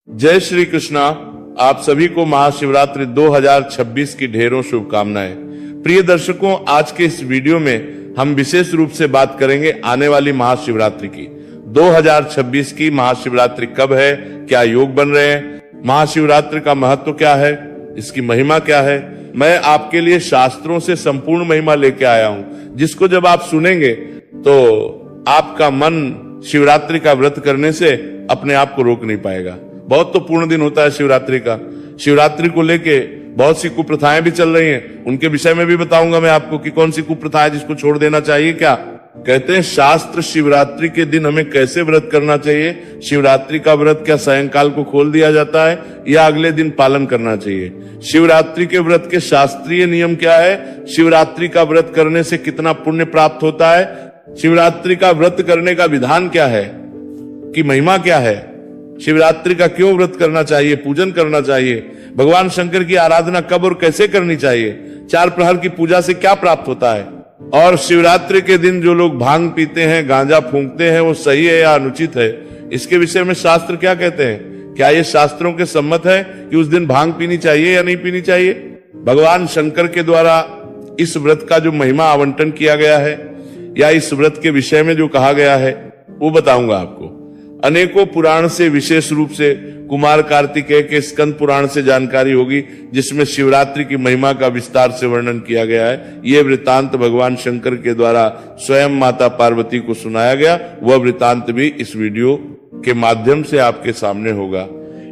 जय श्री कृष्णा। आप सभी को महाशिवरात्रि 2026 की ढेरों शुभकामनाएं। प्रिय दर्शकों, आज के इस वीडियो में हम विशेष रूप से बात करेंगे आने वाली महाशिवरात्रि की। 2026 की महाशिवरात्रि कब है, क्या योग बन रहे हैं, महाशिवरात्रि का महत्व क्या है, इसकी महिमा क्या है। मैं आपके लिए शास्त्रों से संपूर्ण महिमा लेके आया हूं, जिसको जब आप सुनेंगे तो आपका मन शिवरात्रि का व्रत करने से अपने आप को रोक नहीं पाएगा। बहुत तो पूर्ण दिन होता है शिवरात्रि का। शिवरात्रि को लेके बहुत सी कुप्रथाएं भी चल रही हैं, उनके विषय में भी बताऊंगा मैं आपको कि कौन सी कुप्रथा है जिसको छोड़ देना चाहिए। क्या कहते हैं शास्त्र, शिवरात्रि के दिन हमें कैसे व्रत करना चाहिए, शिवरात्रि का व्रत क्या सायंकाल को खोल दिया जाता है या अगले दिन पालन करना चाहिए, शिवरात्रि के व्रत के शास्त्रीय नियम क्या है, शिवरात्रि का व्रत करने से कितना पुण्य प्राप्त होता है, शिवरात्रि का व्रत करने का विधान क्या है, की महिमा क्या है, शिवरात्रि का क्यों व्रत करना चाहिए, पूजन करना चाहिए, भगवान शंकर की आराधना कब और कैसे करनी चाहिए, 4 प्रहर की पूजा से क्या प्राप्त होता है, और शिवरात्रि के दिन जो लोग भांग पीते हैं, गांजा फूंकते हैं, वो सही है या अनुचित है, इसके विषय में शास्त्र क्या कहते हैं। क्या ये शास्त्रों के सम्मत है कि उस दिन भांग पीनी चाहिए या नहीं पीनी चाहिए। भगवान शंकर के द्वारा इस व्रत का जो महिमा आवंटन किया गया है या इस व्रत के विषय में जो कहा गया है वो बताऊंगा आपको। अनेकों पुराण से, विशेष रूप से कुमार कार्तिकेय के स्कंद पुराण से जानकारी होगी, जिसमें शिवरात्रि की महिमा का विस्तार से वर्णन किया गया है। यह वृतांत भगवान शंकर के द्वारा स्वयं माता पार्वती को सुनाया गया। वह वृतांत भी इस वीडियो के माध्यम से आपके सामने होगा।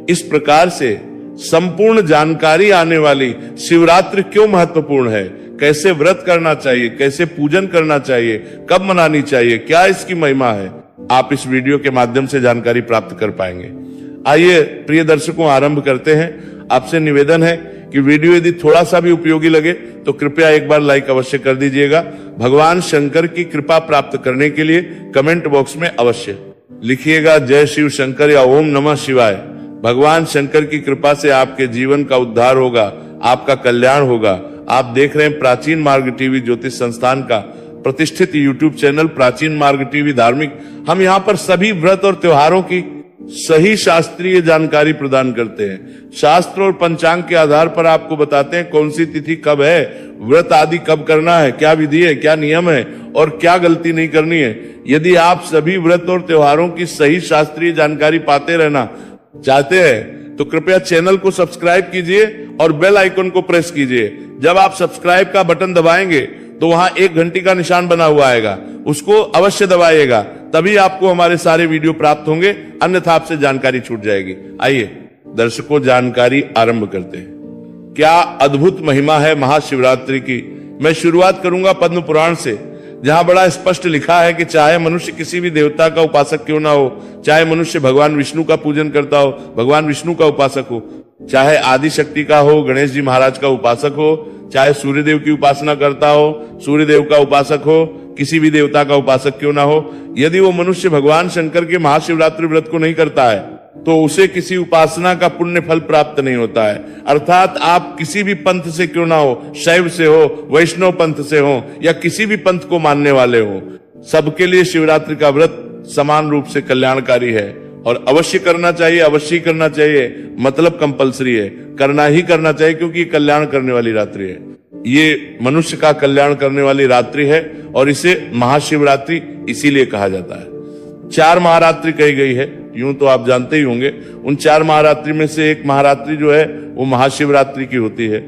इस प्रकार से संपूर्ण जानकारी आने वाली शिवरात्रि क्यों महत्वपूर्ण है, कैसे व्रत करना चाहिए, कैसे पूजन करना चाहिए, कब मनानी चाहिए, क्या इसकी महिमा है, आप इस वीडियो के माध्यम से जानकारी प्राप्त कर पाएंगे। आइए प्रिय दर्शकों, आरंभ करते हैं। आपसे निवेदन है कि वीडियो यदि थोड़ा सा भी उपयोगी लगे तो कृपया एक बार लाइक अवश्य कर दीजिएगा। भगवान शंकर की कृपा प्राप्त करने के लिए कमेंट बॉक्स में अवश्य लिखिएगा जय शिव शंकर या ओम नमः शिवाय। भगवान शंकर की कृपा से आपके जीवन का उद्धार होगा, आपका कल्याण होगा। आप देख रहे हैं प्राचीन मार्ग टीवी ज्योतिष संस्थान का प्रतिष्ठित यूट्यूब चैनल प्राचीन मार्ग टीवी धार्मिक। हम यहाँ पर सभी व्रत और त्योहारों की सही शास्त्रीय जानकारी प्रदान करते हैं। शास्त्र और पंचांग के आधार पर आपको बताते हैं कौन सी तिथि कब है, व्रत आदि कब करना है, क्या विधि है, क्या नियम है और क्या गलती नहीं करनी है। यदि आप सभी व्रत और त्योहारों की सही शास्त्रीय जानकारी पाते रहना चाहते हैं तो कृपया चैनल को सब्सक्राइब कीजिए और बेल आइकन को प्रेस कीजिए। जब आप सब्सक्राइब का बटन दबाएंगे तो वहां 1 घंटी का निशान बना हुआ आएगा, उसको अवश्य दबाइएगा, तभी आपको हमारे सारे वीडियो प्राप्त होंगे, अन्यथा आपसे जानकारी छूट जाएगी। आइए दर्शकों, जानकारी आरंभ करते हैं। क्या अद्भुत महिमा है महाशिवरात्रि की। मैं शुरुआत करूंगा पद्म पुराण से, जहां बड़ा स्पष्ट लिखा है कि चाहे मनुष्य किसी भी देवता का उपासक क्यों ना हो, चाहे मनुष्य भगवान विष्णु का पूजन करता हो, भगवान विष्णु का उपासक हो, चाहे आदि शक्ति का हो, गणेश जी महाराज का उपासक हो, चाहे सूर्यदेव की उपासना करता हो, सूर्यदेव का उपासक हो, किसी भी देवता का उपासक क्यों ना हो, यदि वो मनुष्य भगवान शंकर के महाशिवरात्रि व्रत को नहीं करता है तो उसे किसी उपासना का पुण्य फल प्राप्त नहीं होता है। अर्थात आप किसी भी पंथ से क्यों ना हो, शैव से हो, वैष्णव पंथ से हो या किसी भी पंथ को मानने वाले हो, सबके लिए शिवरात्रि का व्रत समान रूप से कल्याणकारी है और अवश्य करना चाहिए, अवश्य करना चाहिए, मतलब कंपलसरी है, करना ही करना चाहिए, क्योंकि ये कल्याण करने वाली रात्रि है। ये मनुष्य का कल्याण करने वाली रात्रि है और इसे महाशिवरात्रि इसीलिए कहा जाता है। 4 महारात्रि कही गई है, यूं तो आप जानते ही होंगे। उन 4 महारात्रि में से एक महारात्रि जो है वो महाशिवरात्रि की होती है।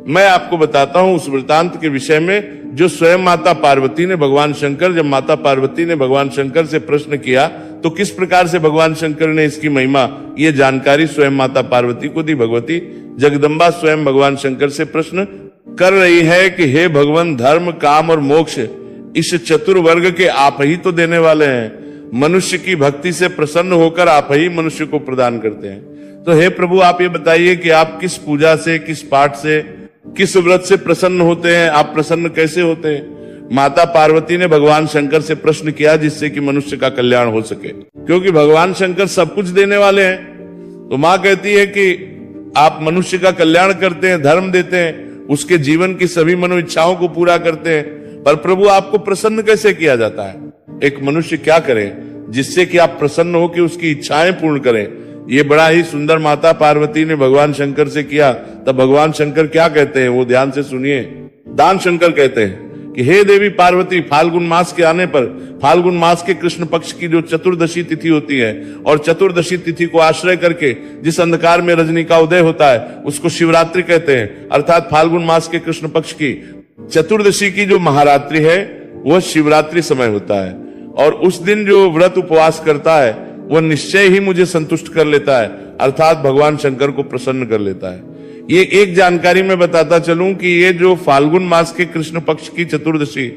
मैं आपको बताता हूं उस वृतांत के विषय में जो स्वयं माता पार्वती ने, भगवान शंकर, जब माता पार्वती ने भगवान शंकर से प्रश्न किया तो किस प्रकार से भगवान शंकर ने इसकी महिमा, ये जानकारी स्वयं माता पार्वती को दी। भगवती जगदम्बा स्वयं भगवान शंकर से प्रश्न कर रही है कि हे भगवान, धर्म, काम और मोक्ष इस चतुर्वर्ग के आप ही तो देने वाले हैं। मनुष्य की भक्ति से प्रसन्न होकर आप ही मनुष्य को प्रदान करते हैं। तो हे प्रभु, आप ये बताइए कि आप किस पूजा से, किस पाठ से, किस व्रत से प्रसन्न होते हैं, आप प्रसन्न कैसे होते हैं। माता पार्वती ने भगवान शंकर से प्रश्न किया जिससे कि मनुष्य का कल्याण हो सके, क्योंकि भगवान शंकर सब कुछ देने वाले हैं। तो माँ कहती है कि आप मनुष्य का कल्याण करते हैं, धर्म देते हैं, उसके जीवन की सभी मनो इच्छाओं को पूरा करते हैं, पर प्रभु आपको प्रसन्न कैसे किया जाता है। एक मनुष्य क्या करे जिससे कि आप प्रसन्न हो कि उसकी इच्छाएं पूर्ण करें। ये बड़ा ही सुंदर माता पार्वती ने भगवान शंकर से किया। तब भगवान शंकर क्या कहते हैं, वो ध्यान से सुनिए। दान शंकर कहते हैं कि हे देवी पार्वती, फाल्गुन मास के आने पर, फाल्गुन मास के कृष्ण पक्ष की जो चतुर्दशी तिथि होती है, और चतुर्दशी तिथि को आश्रय करके जिस अंधकार में रजनी का उदय होता है, उसको शिवरात्रि कहते हैं। अर्थात फाल्गुन मास के कृष्ण पक्ष की चतुर्दशी की जो महारात्रि है वह शिवरात्रि समय होता है। और उस दिन जो व्रत उपवास करता है वह निश्चय ही मुझे संतुष्ट कर लेता है, अर्थात भगवान शंकर को प्रसन्न कर लेता है। ये एक जानकारी मैं बताता चलूं कि ये जो फाल्गुन मास के कृष्ण पक्ष की चतुर्दशी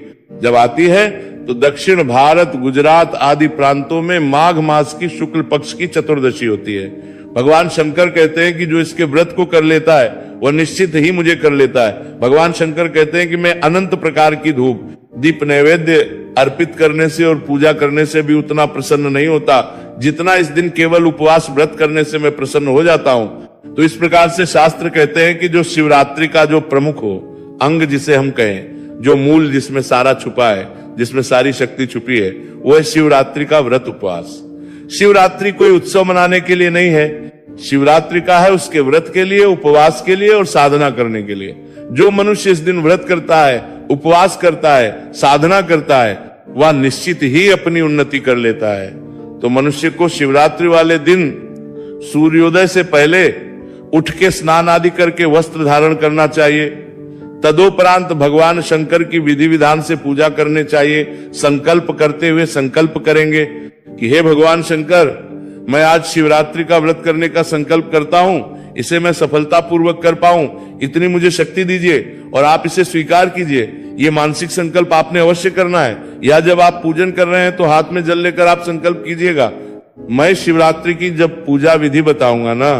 जब आती है तो दक्षिण भारत, गुजरात आदि प्रांतों में माघ मास की शुक्ल पक्ष की चतुर्दशी होती है। भगवान शंकर कहते हैं कि जो इसके व्रत को कर लेता है वह निश्चित ही मुझे कर लेता है। भगवान शंकर कहते हैं कि मैं अनंत प्रकार की धूप दीप नैवेद्य अर्पित करने से और पूजा करने से भी उतना प्रसन्न नहीं होता जितना इस दिन केवल उपवास व्रत करने से मैं प्रसन्न हो जाता हूं। तो इस प्रकार से शास्त्र कहते हैं कि जो शिवरात्रि का जो प्रमुख हो अंग, जिसे हम कहें, जो मूल जिसमें सारा छुपा है, जिसमें सारी शक्ति छुपी है, वो है शिवरात्रि का व्रत उपवास। शिवरात्रि कोई उत्सव मनाने के लिए नहीं है, शिवरात्रि का है उसके व्रत के लिए, उपवास के लिए और साधना करने के लिए। जो मनुष्य इस दिन व्रत करता है, उपवास करता है, साधना करता है, वह निश्चित ही अपनी उन्नति कर लेता है। तो मनुष्य को शिवरात्रि वाले दिन सूर्योदय से पहले उठ के स्नान आदि करके वस्त्र धारण करना चाहिए। तदोपरांत भगवान शंकर की विधि विधान से पूजा करने चाहिए। संकल्प करते हुए संकल्प करेंगे कि हे भगवान शंकर, मैं आज शिवरात्रि का व्रत करने का संकल्प करता हूं, इसे मैं सफलता पूर्वक कर पाऊं, इतनी मुझे शक्ति दीजिए और आप इसे स्वीकार कीजिए। ये मानसिक संकल्प आपने अवश्य करना है। या जब आप पूजन कर रहे हैं तो हाथ में जल लेकर आप संकल्प कीजिएगा। मैं शिवरात्रि की जब पूजा विधि बताऊंगा ना,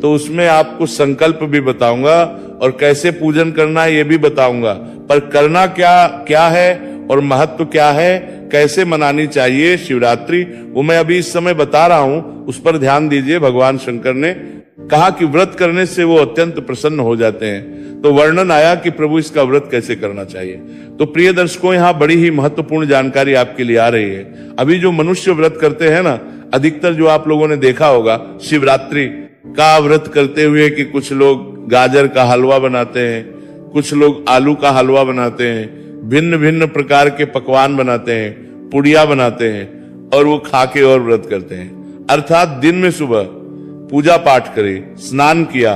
तो उसमें आपको संकल्प भी बताऊंगा और कैसे पूजन करना है ये भी बताऊंगा। पर करना क्या है और महत्व क्या है, कैसे मनानी चाहिए शिवरात्रि, वो मैं अभी इस समय बता रहा हूं, उस पर ध्यान दीजिए। भगवान शंकर ने कहा कि व्रत करने से वो अत्यंत प्रसन्न हो जाते हैं। तो वर्णन आया कि प्रभु इसका व्रत कैसे करना चाहिए। तो प्रिय दर्शकों, यहाँ बड़ी ही महत्वपूर्ण जानकारी आपके लिए आ रही है। अभी जो मनुष्य व्रत करते हैं ना, अधिकतर जो आप लोगों ने देखा होगा शिवरात्रि का व्रत करते हुए कि कुछ लोग गाजर का हलवा बनाते हैं, कुछ लोग आलू का हलवा बनाते हैं, भिन्न भिन्न प्रकार के पकवान बनाते हैं, पुड़िया बनाते हैं और वो खा के और व्रत करते हैं। अर्थात दिन में सुबह पूजा पाठ करे, स्नान किया,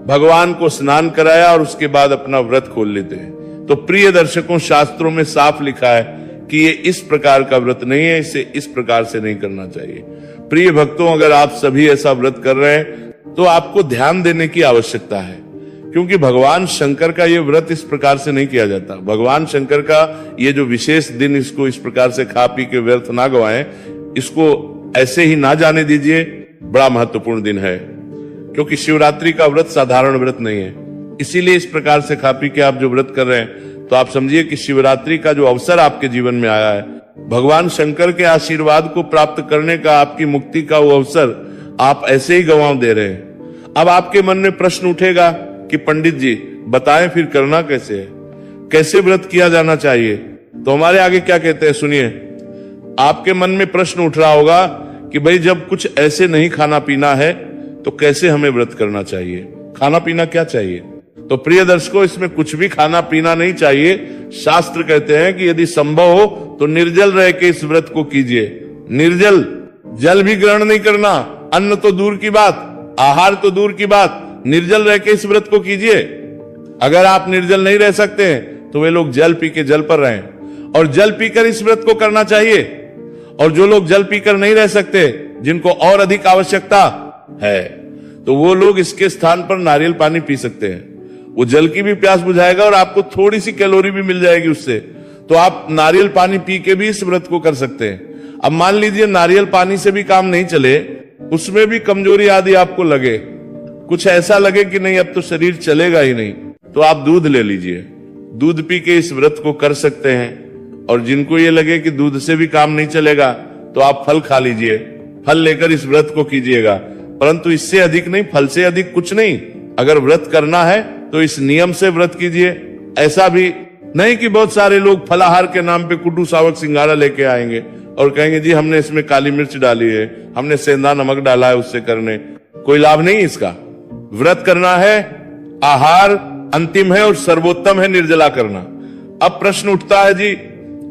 भगवान को स्नान कराया और उसके बाद अपना व्रत खोल लेते हैं। तो प्रिय दर्शकों, शास्त्रों में साफ लिखा है कि ये इस प्रकार का व्रत नहीं है, इसे इस प्रकार से नहीं करना चाहिए। प्रिय भक्तों, अगर आप सभी ऐसा व्रत कर रहे हैं तो आपको ध्यान देने की आवश्यकता है, क्योंकि भगवान शंकर का ये व्रत इस प्रकार से नहीं किया जाता। भगवान शंकर का ये जो विशेष दिन, इसको इस प्रकार से खा पी के व्यर्थ ना गवाएं, इसको ऐसे ही ना जाने दीजिए। बड़ा महत्वपूर्ण दिन है, क्योंकि शिवरात्रि का व्रत साधारण व्रत नहीं है। इसीलिए इस प्रकार से खा पी के आप जो व्रत कर रहे हैं, तो आप समझिए कि शिवरात्रि का जो अवसर आपके जीवन में आया है, भगवान शंकर के आशीर्वाद को प्राप्त करने का, आपकी मुक्ति का वो अवसर आप ऐसे ही गंवा दे रहे हैं। अब आपके मन में प्रश्न उठेगा कि पंडित जी बताएं फिर करना कैसे है, कैसे व्रत किया जाना चाहिए। तो हमारे आगे क्या कहते हैं, सुनिए। आपके मन में प्रश्न उठ रहा होगा कि भाई जब कुछ ऐसे नहीं खाना पीना है तो कैसे हमें व्रत करना चाहिए, खाना पीना क्या चाहिए। तो प्रिय दर्शकों, इसमें कुछ भी खाना पीना नहीं चाहिए। शास्त्र कहते हैं कि यदि संभव हो तो निर्जल रह के इस व्रत को कीजिए। निर्जल, जल भी ग्रहण नहीं करना, अन्न तो दूर की बात, आहार तो दूर की बात, निर्जल रह के इस व्रत को कीजिए। अगर आप निर्जल नहीं रह सकते हैं तो वे लोग जल पी के जल पर रहें, और जल पीकर इस व्रत को करना चाहिए। और जो लोग जल पीकर नहीं रह सकते, जिनको और अधिक आवश्यकता है, तो वो लोग इसके स्थान पर नारियल पानी पी सकते हैं। वो जल की भी प्यास बुझाएगा और आपको थोड़ी सी कैलोरी भी मिल जाएगी उससे। तो आप नारियल पानी पी के भी इस व्रत को कर सकते हैं। अब मान लीजिए नारियल पानी से भी काम नहीं चले, उसमें भी कमजोरी आदि आपको लगे, कुछ ऐसा लगे कि नहीं अब तो शरीर चलेगा ही नहीं, तो आप दूध ले लीजिए। दूध पी के इस व्रत को कर सकते हैं। और जिनको ये लगे कि दूध से भी काम नहीं चलेगा, तो आप फल खा लीजिए, फल लेकर इस व्रत को कीजिएगा। परंतु इससे अधिक नहीं, फल से अधिक कुछ नहीं। अगर व्रत करना है तो इस नियम से व्रत कीजिए। ऐसा भी नहीं कि बहुत सारे लोग फलाहार के नाम पे कुटू सावक सिंगारा लेके आएंगे, और कहेंगे जी हमने इसमें काली मिर्च डाली है, हमने सेंधा नमक डाला है, उससे करने कोई लाभ नहीं इसका। व्रत करना है, आहार अंतिम है और सर्वोत्तम है निर्जला करना। अब प्रश्न उठता है जी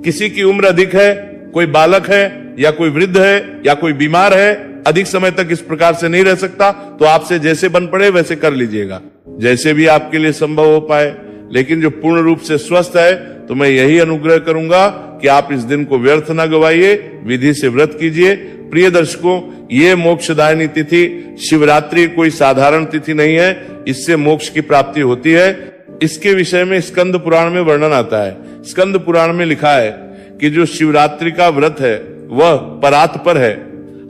किसी की उम्र अधिक है, कोई बालक है या कोई वृद्ध है या कोई बीमार है, अधिक समय तक इस प्रकार से नहीं रह सकता, तो आपसे जैसे बन पड़े वैसे कर लीजिएगा, जैसे भी आपके लिए संभव हो पाए। लेकिन जो पूर्ण रूप से स्वस्थ है तो मैं यही अनुग्रह करूंगा कि आप इस दिन को व्यर्थ ना गवाइए, विधि से व्रत कीजिए। प्रिय दर्शकों, ये मोक्षदायिनी तिथि शिवरात्रि कोई साधारण तिथि नहीं है, इससे मोक्ष की प्राप्ति होती है। इसके विषय में स्कंद पुराण में वर्णन आता है। स्कंद पुराण में लिखा है कि जो शिवरात्रि का व्रत है वह परात्पर है,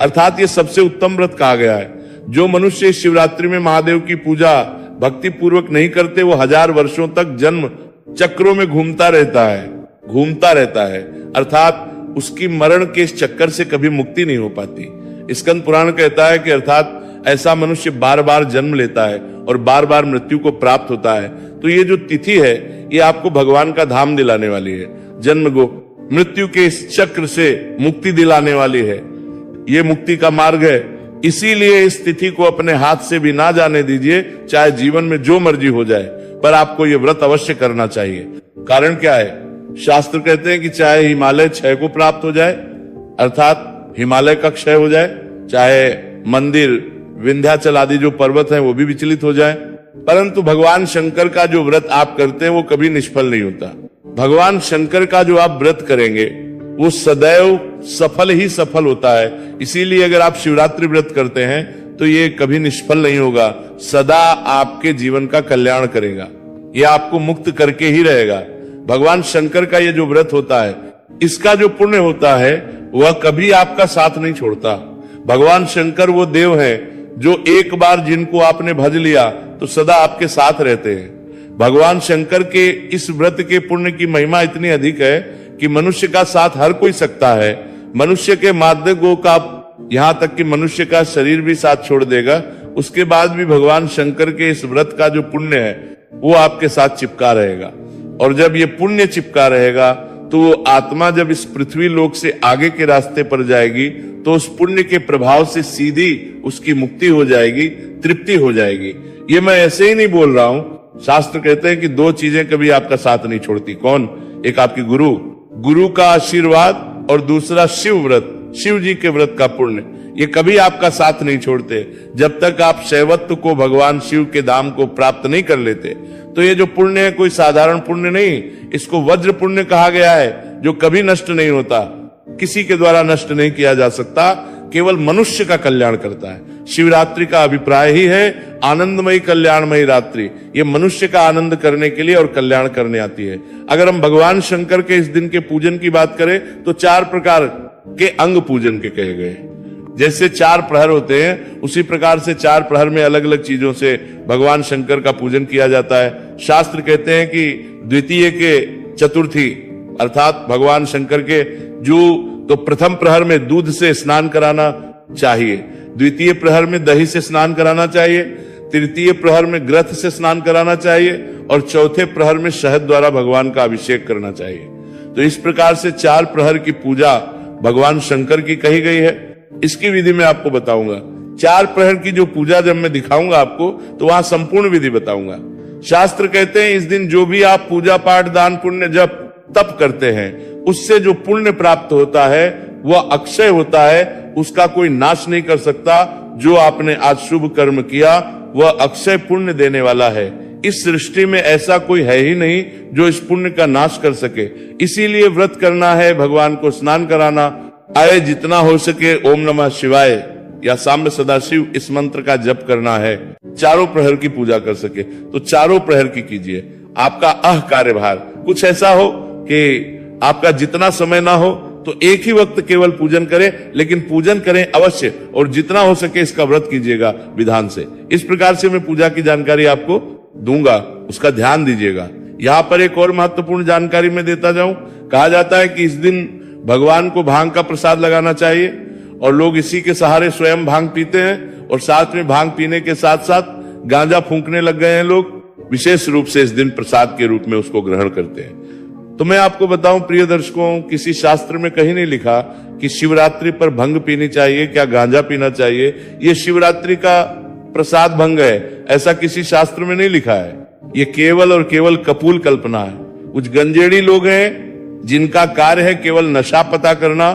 अर्थात ये सबसे उत्तम व्रत कहा गया है। जो मनुष्य शिवरात्रि में महादेव की पूजा भक्ति पूर्वक नहीं करते वो 1000 वर्षों तक जन्म चक्रों में घूमता रहता है, अर्थात उसकी मरण के इस चक्कर से कभी मुक्ति नहीं हो पाती। स्कंद पुराण कहता है कि अर्थात ऐसा मनुष्य बार बार जन्म लेता है और बार बार मृत्यु को प्राप्त होता है। तो ये जो तिथि है ये आपको भगवान का धाम दिलाने वाली है, जन्म को मृत्यु के इस चक्र से मुक्ति दिलाने वाली है, ये मुक्ति का मार्ग है। इसीलिए इस तिथि को अपने हाथ से भी ना जाने दीजिए, चाहे जीवन में जो मर्जी हो जाए, पर आपको ये व्रत अवश्य करना चाहिए। कारण क्या है? शास्त्र कहते हैं कि चाहे हिमालय क्षय को प्राप्त हो जाए, अर्थात हिमालय का क्षय हो जाए, चाहे मंदिर विंध्याचल आदि जो पर्वत हैं वो भी विचलित हो जाए, परंतु भगवान शंकर का जो व्रत आप करते हैं वो कभी निष्फल नहीं होता। भगवान शंकर का जो आप व्रत करेंगे वो सदैव सफल ही सफल होता है। इसीलिए अगर आप शिवरात्रि व्रत करते हैं तो ये कभी निष्फल नहीं होगा, सदा आपके जीवन का कल्याण करेगा, ये आपको मुक्त करके ही रहेगा। भगवान शंकर का ये जो व्रत होता है इसका जो पुण्य होता है वह कभी आपका साथ नहीं छोड़ता। भगवान शंकर वो देव हैं जो एक बार जिनको आपने भज लिया तो सदा आपके साथ रहते हैं। भगवान शंकर के इस व्रत के पुण्य की महिमा इतनी अधिक है कि मनुष्य का साथ हर कोई सकता है। मनुष्य के माध्यमों का, यहां तक कि मनुष्य का शरीर भी साथ छोड़ देगा, उसके बाद भी भगवान शंकर के इस व्रत का जो पुण्य है वो आपके साथ चिपका रहेगा। और जब ये पुण्य चिपका रहेगा तो वो आत्मा जब इस पृथ्वी लोक से आगे के रास्ते पर जाएगी तो उस पुण्य के प्रभाव से सीधी उसकी मुक्ति हो जाएगी, तृप्ति हो जाएगी। ये मैं ऐसे ही नहीं बोल रहा हूं, शास्त्र कहते हैं कि 2 चीजें कभी आपका साथ नहीं छोड़ती। कौन? एक आपकी गुरु का आशीर्वाद और दूसरा शिव व्रत, शिव जी के व्रत का पुण्य, ये कभी आपका साथ नहीं छोड़ते। जब तक आप शैवत्व को, भगवान शिव के धाम को प्राप्त नहीं कर लेते तो ये जो पुण्य है कोई साधारण पुण्य नहीं, इसको वज्र पुण्य कहा गया है, जो कभी नष्ट नहीं होता, किसी के द्वारा नष्ट नहीं किया जा सकता, केवल मनुष्य का कल्याण करता है। शिवरात्रि का अभिप्राय ही है आनंदमयी कल्याणमयी रात्रि, ये मनुष्य का आनंद करने के लिए और कल्याण करने आती है। अगर हम भगवान शंकर के इस दिन के पूजन की बात करें तो 4 प्रकार के अंग पूजन के कहे गए। जैसे 4 प्रहर होते हैं उसी प्रकार से 4 प्रहर में अलग अलग चीजों से भगवान शंकर का पूजन किया जाता है। शास्त्र कहते हैं कि द्वितीय के चतुर्थी अर्थात भगवान शंकर के तो प्रथम प्रहर में दूध से स्नान कराना चाहिए, द्वितीय प्रहर में दही से स्नान कराना चाहिए, तृतीय प्रहर में ग्रथ से स्नान कराना चाहिए और चौथे प्रहर में शहद द्वारा भगवान का अभिषेक करना चाहिए। तो इस प्रकार से 4 प्रहर की पूजा भगवान शंकर की कही गई है। इसकी विधि मैं आपको बताऊंगा। 4 प्रहर की जो पूजा जब मैं दिखाऊंगा आपको तो वहां संपूर्ण विधि बताऊंगा। शास्त्र कहते हैं इस दिन जो भी आप पूजा पाठ दान पुण्य जब तप करते हैं उससे जो पुण्य प्राप्त होता है वह अक्षय होता है, उसका कोई नाश नहीं कर सकता। जो आपने आज शुभ कर्म किया वह अक्षय पुण्य देने वाला है। इस सृष्टि में ऐसा कोई है ही नहीं जो इस पुण्य का नाश कर सके। इसीलिए व्रत करना है, भगवान को स्नान कराना, आए जितना हो सके ओम नमः शिवाय या सांब सदाशिव इस मंत्र का जप करना है, 4 प्रहर की पूजा कर सके तो 4 प्रहर की कीजिए। आपका कार्यभार कुछ ऐसा हो कि आपका जितना समय ना हो तो एक ही वक्त केवल पूजन करें, लेकिन पूजन करें अवश्य और जितना हो सके इसका व्रत कीजिएगा विधान से। इस प्रकार से मैं पूजा की जानकारी आपको दूंगा, उसका ध्यान दीजिएगा। यहाँ पर एक और महत्वपूर्ण जानकारी मैं देता जाऊं। कहा जाता है कि इस दिन भगवान को भांग का प्रसाद लगाना चाहिए और लोग इसी के सहारे स्वयं भांग पीते हैं और साथ में भांग पीने के साथ साथ गांजा फूंकने लग गए हैं लोग। विशेष रूप से इस दिन प्रसाद के रूप में उसको ग्रहण करते हैं। तो मैं आपको बताऊं प्रिय दर्शकों, किसी शास्त्र में कहीं नहीं लिखा कि शिवरात्रि पर भंग पीनी चाहिए, क्या गांजा पीना चाहिए। ये शिवरात्रि का प्रसाद भंग है, ऐसा किसी शास्त्र में नहीं लिखा है। ये केवल और केवल कपूल कल्पना है। कुछ गंजेड़ी लोग हैं जिनका कार्य है केवल नशा पता करना,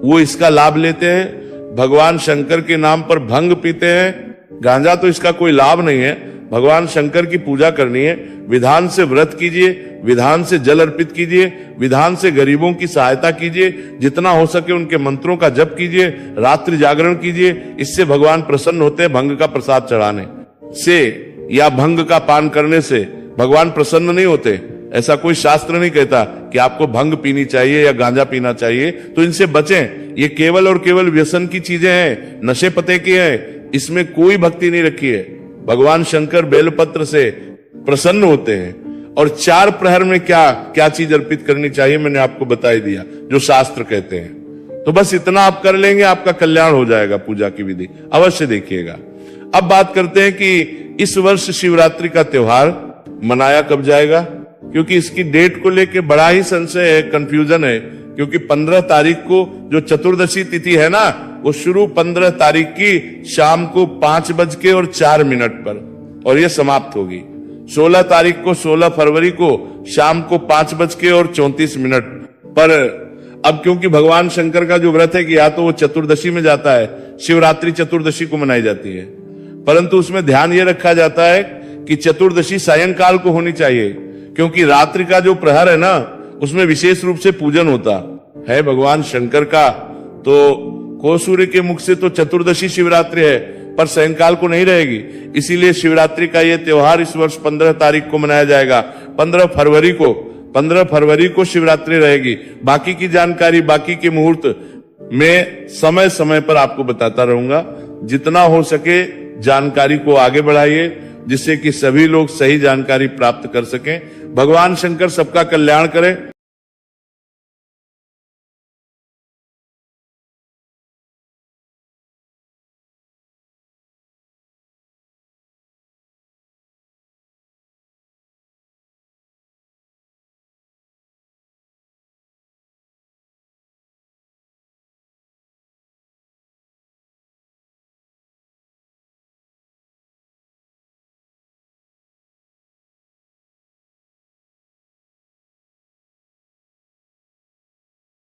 वो इसका लाभ लेते हैं, भगवान शंकर के नाम पर भंग पीते हैं। गांजा तो इसका कोई लाभ नहीं है। भगवान शंकर की पूजा करनी है, विधान से व्रत कीजिए, विधान से जल अर्पित कीजिए, विधान से गरीबों की सहायता कीजिए, जितना हो सके उनके मंत्रों का जप कीजिए, रात्रि जागरण कीजिए। इससे भगवान प्रसन्न होते हैं। भंग का प्रसाद चढ़ाने से या भंग का पान करने से भगवान प्रसन्न नहीं होते। ऐसा कोई शास्त्र नहीं कहता कि आपको भंग पीनी चाहिए या गांजा पीना चाहिए, तो इनसे बचें। ये केवल और केवल व्यसन की चीजें हैं, नशे पते की हैं, इसमें कोई भक्ति नहीं रखी है। भगवान शंकर बेलपत्र से प्रसन्न होते हैं। और 4 प्रहर में क्या क्या चीज अर्पित करनी चाहिए मैंने आपको बता ही दिया, जो शास्त्र कहते हैं। तो बस इतना आप कर लेंगे, आपका कल्याण हो जाएगा। पूजा की विधि अवश्य देखिएगा। अब बात करते हैं कि इस वर्ष शिवरात्रि का त्योहार मनाया कब जाएगा, क्योंकि इसकी डेट को लेके बड़ा ही संशय है, कंफ्यूजन है। क्योंकि 15 तारीख को जो चतुर्दशी तिथि है ना, वो शुरू 15 तारीख की शाम को 5:04 पर और ये समाप्त होगी 16 तारीख को, 16 फरवरी को शाम को 5:34 पर। अब क्योंकि भगवान शंकर का जो व्रत है कि या तो वो चतुर्दशी में जाता है, शिवरात्रि चतुर्दशी को मनाई जाती है, परंतु उसमें ध्यान ये रखा जाता है कि चतुर्दशी सायंकाल को होनी चाहिए, क्योंकि रात्रि का जो प्रहर है ना, उसमें विशेष रूप से पूजन होता है भगवान शंकर का। तो को सूर्य के मुख से तो चतुर्दशी शिवरात्रि है, पर सायंकाल को नहीं रहेगी। इसीलिए शिवरात्रि का यह त्योहार इस वर्ष 15 तारीख को मनाया जाएगा। 15 फरवरी को शिवरात्रि रहेगी। बाकी की जानकारी, बाकी के मुहूर्त में समय समय पर आपको बताता रहूंगा। जितना हो सके जानकारी को आगे बढ़ाइए, जिससे कि सभी लोग सही जानकारी प्राप्त कर सकें। भगवान शंकर सबका कल्याण करें।